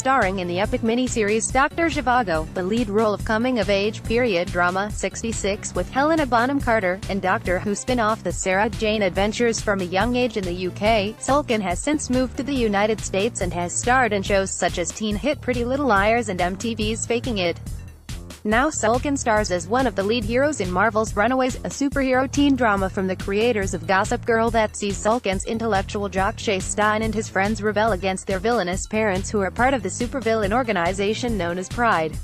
starring in the epic miniseries Dr. Zhivago, the lead role of coming-of-age period drama 66 with Helena Bonham Carter, and Doctor Who spin-off The Sarah Jane Adventures from a young age in the UK. Sulkin has since moved to the United States and has starred in shows such as teen hit Pretty Little Liars and MTV's Faking It. Now Sulkin stars as one of the lead heroes in Marvel's Runaways, a superhero teen drama from the creators of Gossip Girl that sees Sulkin's intellectual jock Chase Stein and his friends rebel against their villainous parents who are part of the supervillain organization known as Pride.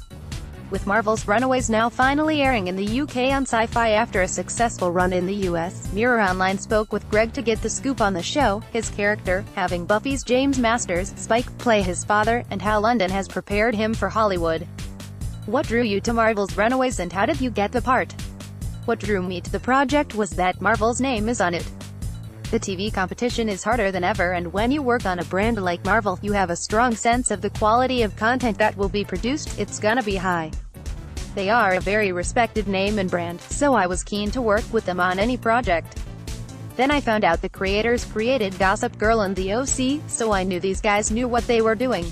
With Marvel's Runaways now finally airing in the UK on Sci-Fi after a successful run in the US, Mirror Online spoke with Gregg to get the scoop on the show, his character, having Buffy's James Masters, Spike, play his father, and how London has prepared him for Hollywood. What drew you to Marvel's Runaways and how did you get the part? What drew me to the project was that Marvel's name is on it. The TV competition is harder than ever, and when you work on a brand like Marvel, you have a strong sense of the quality of content that will be produced. It's gonna be high. They are a very respected name and brand, so I was keen to work with them on any project. Then I found out the creators created Gossip Girl and the OC, so I knew these guys knew what they were doing.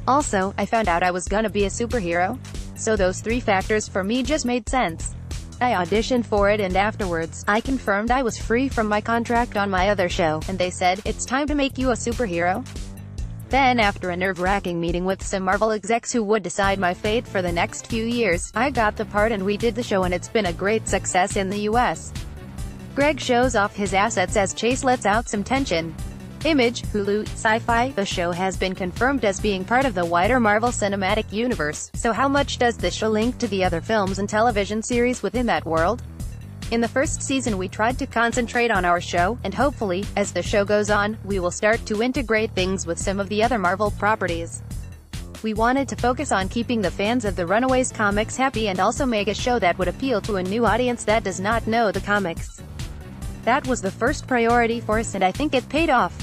Also, I found out I was gonna be a superhero. So those three factors for me just made sense. I auditioned for it and afterwards, I confirmed I was free from my contract on my other show, and they said, "It's time to make you a superhero." Then after a nerve-wracking meeting with some Marvel execs who would decide my fate for the next few years, I got the part and we did the show and it's been a great success in the US. Gregg shows off his assets as Chase lets out some tension. Image, Hulu, Sci-Fi. The show has been confirmed as being part of the wider Marvel Cinematic Universe, so how much does the show link to the other films and television series within that world? In the first season we tried to concentrate on our show, and hopefully, as the show goes on, we will start to integrate things with some of the other Marvel properties. We wanted to focus on keeping the fans of the Runaways comics happy and also make a show that would appeal to a new audience that does not know the comics. That was the first priority for us and I think it paid off.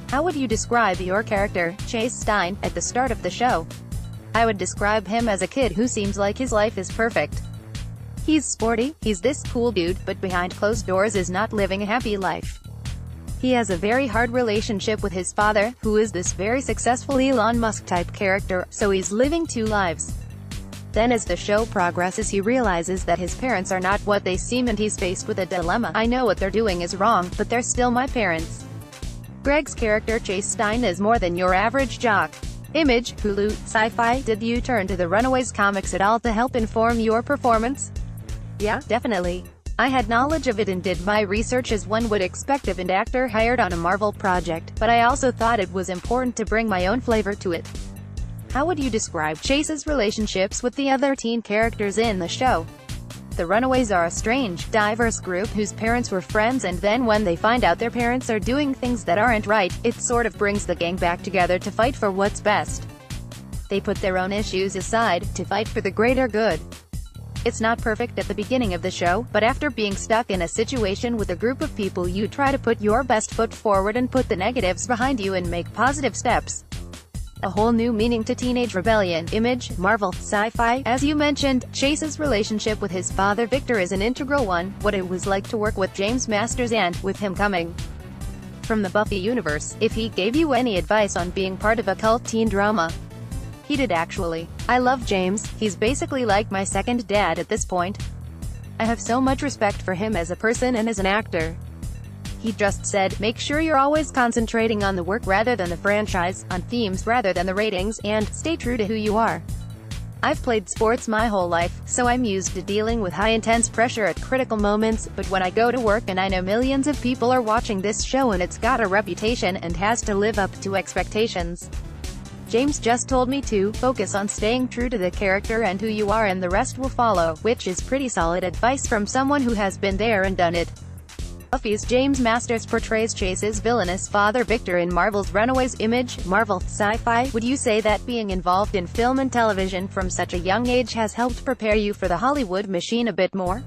How would you describe your character, Chase Stein, at the start of the show? I would describe him as a kid who seems like his life is perfect. He's sporty, he's this cool dude, but behind closed doors is not living a happy life. He has a very hard relationship with his father, who is this very successful Elon Musk-type character, so he's living two lives. Then as the show progresses he realizes that his parents are not what they seem and he's faced with a dilemma. I know what they're doing is wrong, but they're still my parents. Gregg's character Chase Stein is more than your average jock. Image, Hulu, Sci-Fi. Did you turn to the Runaways comics at all to help inform your performance? Yeah, definitely. I had knowledge of it and did my research as one would expect of an actor hired on a Marvel project, but I also thought it was important to bring my own flavor to it. How would you describe Chase's relationships with the other teen characters in the show? The Runaways are a strange, diverse group whose parents were friends and then when they find out their parents are doing things that aren't right, it sort of brings the gang back together to fight for what's best. They put their own issues aside, to fight for the greater good. It's not perfect at the beginning of the show, but after being stuck in a situation with a group of people you try to put your best foot forward and put the negatives behind you and make positive steps. A whole new meaning to teenage rebellion. Image, Marvel, Sci-Fi. As you mentioned, Chase's relationship with his father Victor is an integral one, what it was like to work with James Masters and, with him coming from the Buffy universe, if he gave you any advice on being part of a cult teen drama. He did actually. I love James, he's basically like my second dad at this point. I have so much respect for him as a person and as an actor. He just said, make sure you're always concentrating on the work rather than the franchise, on themes rather than the ratings, and stay true to who you are. I've played sports my whole life, so I'm used to dealing with high intense pressure at critical moments, but when I go to work and I know millions of people are watching this show and it's got a reputation and has to live up to expectations. James just told me to focus on staying true to the character and who you are and the rest will follow, which is pretty solid advice from someone who has been there and done it. Buffy's James Masters portrays Chase's villainous father Victor in Marvel's Runaways. Image, Marvel, Sci-Fi. Would you say that being involved in film and television from such a young age has helped prepare you for the Hollywood machine a bit more?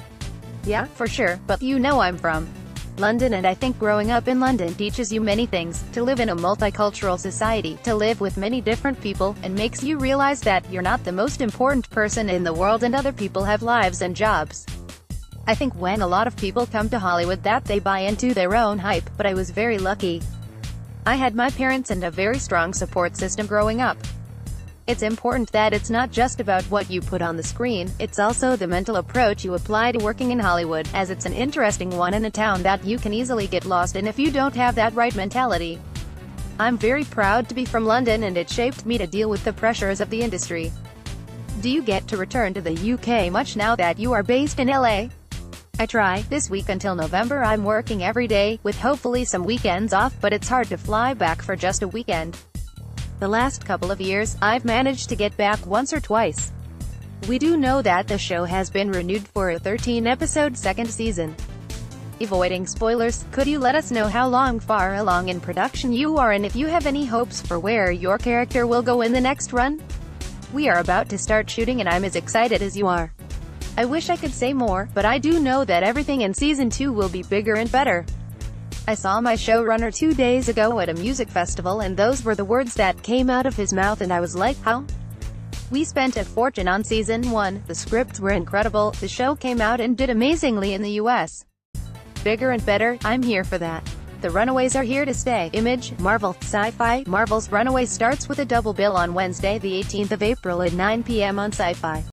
Yeah, for sure, but you know I'm from London and I think growing up in London teaches you many things, to live in a multicultural society, to live with many different people, and makes you realize that you're not the most important person in the world and other people have lives and jobs. I think when a lot of people come to Hollywood that they buy into their own hype, but I was very lucky. I had my parents and a very strong support system growing up. It's important that it's not just about what you put on the screen, it's also the mental approach you apply to working in Hollywood, as it's an interesting one in a town that you can easily get lost in if you don't have that right mentality. I'm very proud to be from London, and it shaped me to deal with the pressures of the industry. Do you get to return to the UK much now that you are based in LA? I try. This week until November I'm working every day, with hopefully some weekends off, but it's hard to fly back for just a weekend. The last couple of years, I've managed to get back once or twice. We do know that the show has been renewed for a 13-episode second season. Avoiding spoilers, could you let us know how far along in production you are, and if you have any hopes for where your character will go in the next run? We are about to start shooting and I'm as excited as you are. I wish I could say more, but I do know that everything in season 2 will be bigger and better. I saw my showrunner 2 days ago at a music festival, and those were the words that came out of his mouth, and I was like, how? We spent a fortune on season 1, the scripts were incredible, the show came out and did amazingly in the US. Bigger and better, I'm here for that. The Runaways are here to stay. Image, Marvel, Sci-Fi. Marvel's Runaways starts with a double bill on Wednesday, the 18th of April at 9 p.m. on Sci-Fi.